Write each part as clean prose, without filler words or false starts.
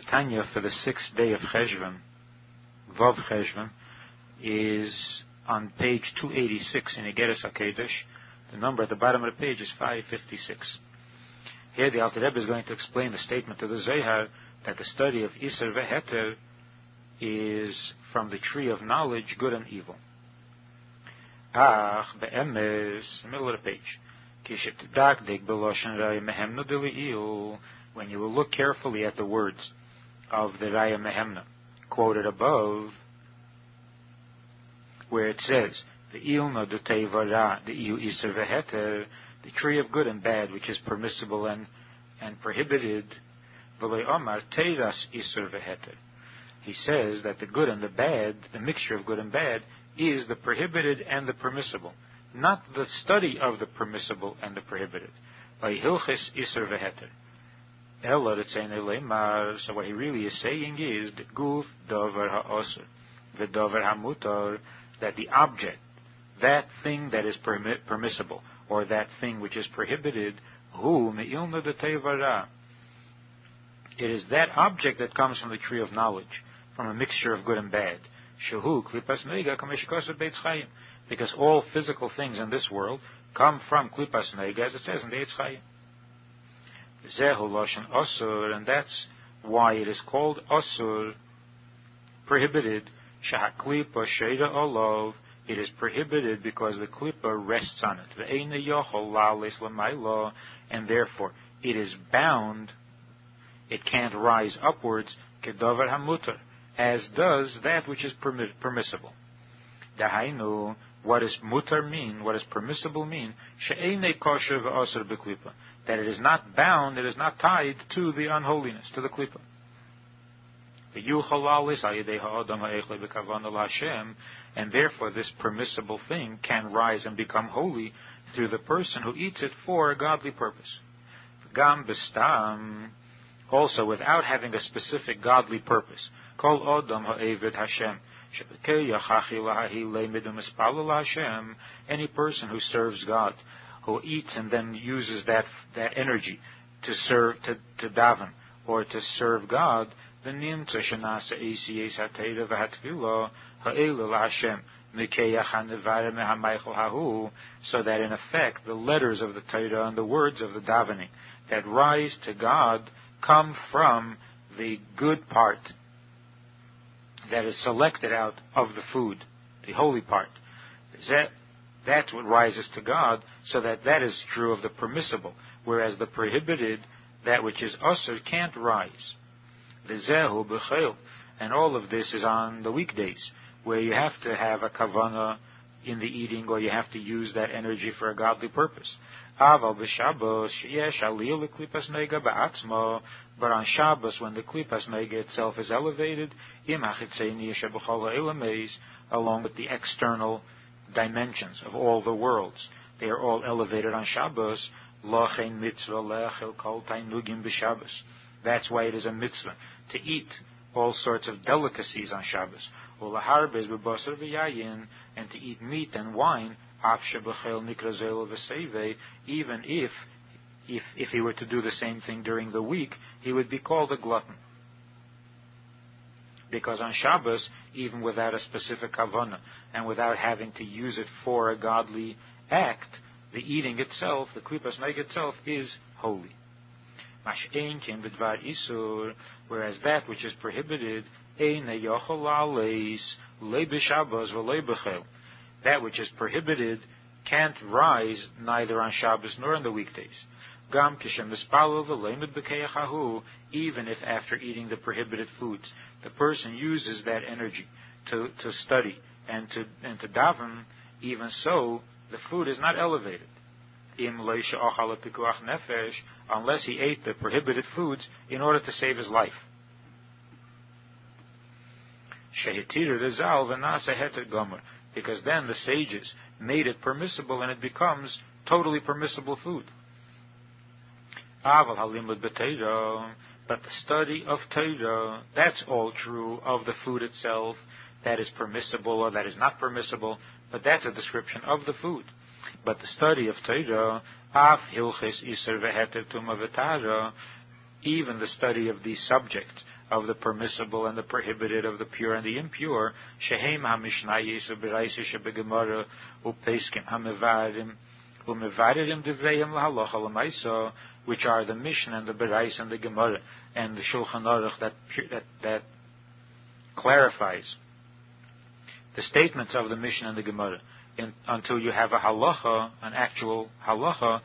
The Tanya for the 6th day of Cheshvan, Vav Cheshvan, is on page 286 in Igeres HaKedesh. The number at the bottom of the page is 556. Here the Alter Rebbe is going to explain the statement of the Zohar that the study of Iser veHeter is from the tree of knowledge, good and evil. Be'emes, middle of the page. When you will look carefully at the words of the Raya Mehemna, quoted above, where it says, the ilna de tevara, the iu iser veheter, the tree of good and bad, which is permissible and prohibited, v'lei omar teiras iser veheter. He says that the good and the bad, the mixture of good and bad, is the prohibited and the permissible, not the study of the permissible and the prohibited. By hilchis iser veheter. So what he really is saying is that guf dover ha'osur, the dover ha'mutar, that the object, that thing that is permissible, or that thing which is prohibited, hu me'ilna de tevara. It is that object that comes from the tree of knowledge, from a mixture of good and bad. Shehu klipas nega kameshkosa beitz chayim, because all physical things in this world come from klipas nega, as it says in the Eitz Chayim. Zehu loshen osur, and that's why it is called osur, prohibited. Shahaklipa sheida olov, it is prohibited because the klipa rests on it. Ve'eina yochol la'ales l'maylo, and therefore it is bound. It can't rise upwards. Kedover hamutar, as does that which is permissible. Dahainu, what does mutar mean? What does permissible mean? She'einei kosher ve'osur b'klipa, that it is not bound, it is not tied to the unholiness, to the klipa. And therefore this permissible thing can rise and become holy through the person who eats it for a godly purpose. Gam b'stam, also without having a specific godly purpose. Kol odam ha'eved Hashem, any person who serves God, who eats and then uses that energy to serve, to daven, or to serve God, so that in effect the letters of the Torah and the words of the davening that rise to God come from the good part that is selected out of the food, the holy part. That's what rises to God, so that is true of the permissible, whereas the prohibited, that which is usur, can't rise. V'zehu b'chel, and all of this is on the weekdays, where you have to have a kavanah in the eating, or you have to use that energy for a godly purpose. Aval b'Shabbos sheyesh aliyah leklipas nega ba'atzmo, but on Shabbos, when the klipas nega itself is elevated, im hachitzeni sheb'chol ha'elameis, along with the external dimensions of all the worlds, they are all elevated on Shabbos. Lochein mitzvah le'achel kol tainugim b'Shabbos. That's why it is a mitzvah to eat all sorts of delicacies on Shabbos. Ulaharbez b'basar v'yayin, and to eat meat and wine, af shebechel nikrazel v'seive, even if he were to do the same thing during the week, he would be called a glutton. Because on Shabbos, even without a specific kavanah, and without having to use it for a godly act, the eating itself, the klipas neg itself, is holy. Whereas that which is prohibited, that which is prohibited can't rise neither on Shabbos nor on the weekdays. Even if after eating the prohibited foods, the person uses that energy to study and to daven, even so, the food is not elevated. Unless he ate the prohibited foods in order to save his life. Because then the sages made it permissible and it becomes totally permissible food. But the study of Torah, that's all true of the food itself, that is permissible or that is not permissible, but that's a description of the food. But the study of Torah, af hilches iser veheter tuma v'tara, even the study of these subjects of the permissible and the prohibited, of the pure and the impure, shehem ha-mishnayis u'beraisa shebegemara u'peiskim ha-mevarim u'mevarim devreim lahalacha l'maisa, which are the Mishnah and the Berais and the Gemara and the Shulchan Aruch that clarifies the statements of the Mishnah and the Gemara. Until you have a halacha, an actual halacha,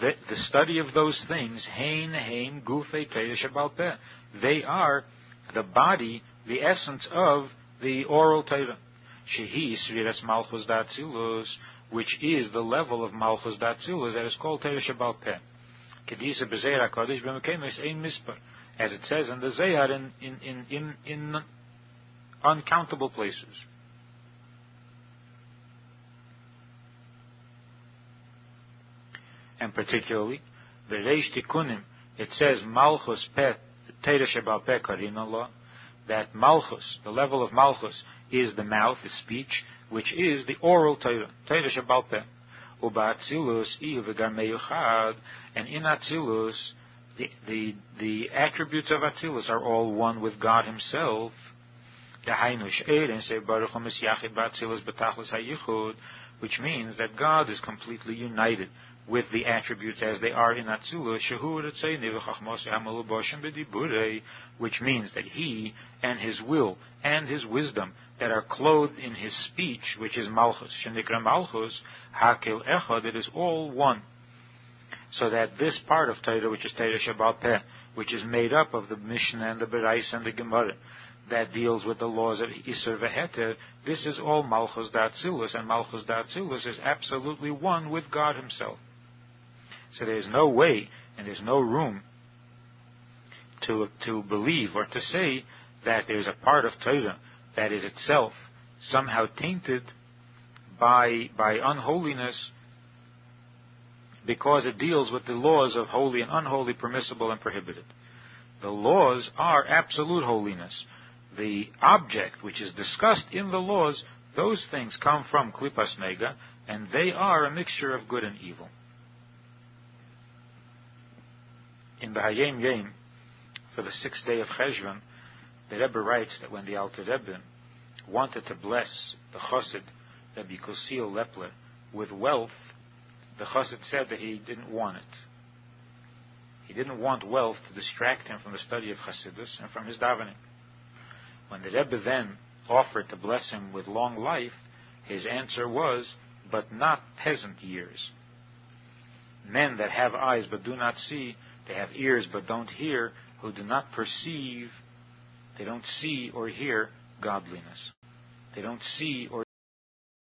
the study of those things, hein gufei Torah shebal peh, they are the body, the essence of the oral Torah. Shehi sviras malchus da'atzilus, which is the level of malchus da'atzilus that is called Torah shebal peh. Kedisa b'zeir HaKadosh b'mekemes ein mispar, as it says in the Zayar in uncountable places. And particularly, Bereish Tikunim, it says Malchus Peh, Torah Shebal Peh Karin Allah, that Malchus, the level of Malchus, is the mouth, the speech, which is the oral Torah, Torah Shebal Peh. Uba Atzilus Iyu V'gar Meyuchad, and in Atzilus, the attributes of Atzilus are all one with God Himself. Which means that God is completely united with the attributes as they are in Atzilus, which means that He and His will and His wisdom that are clothed in His speech, which is Malchus, Shenikra Malchus, Hakel Echad, it is all one. So that this part of Torah, which is Torah Shebal Peh, which is made up of the Mishnah and the Berais and the Gemara, that deals with the laws of Isser v'Heter, this is all Malchus Da'atzilus, and Malchus Da'atzilus is absolutely one with God Himself. So there is no way and there's no room to believe or to say that there is a part of Torah that is itself somehow tainted by unholiness, because it deals with the laws of holy and unholy, permissible and prohibited. The laws are absolute holiness. The object which is discussed in the laws, those things come from Klipas Nega, and they are a mixture of good and evil. In the Hayom Yom, for the 6th day of Cheshvan, the Rebbe writes that when the Alter Rebbe wanted to bless the Chassid, Rabbi Kosil Lepler, with wealth, the Chassid said that he didn't want it. He didn't want wealth to distract him from the study of Chassidus and from his davening. When the Rebbe then offered to bless him with long life, his answer was, but not peasant years. Men that have eyes but do not see, they have ears but don't hear, who do not perceive, they don't see or hear godliness. They don't see or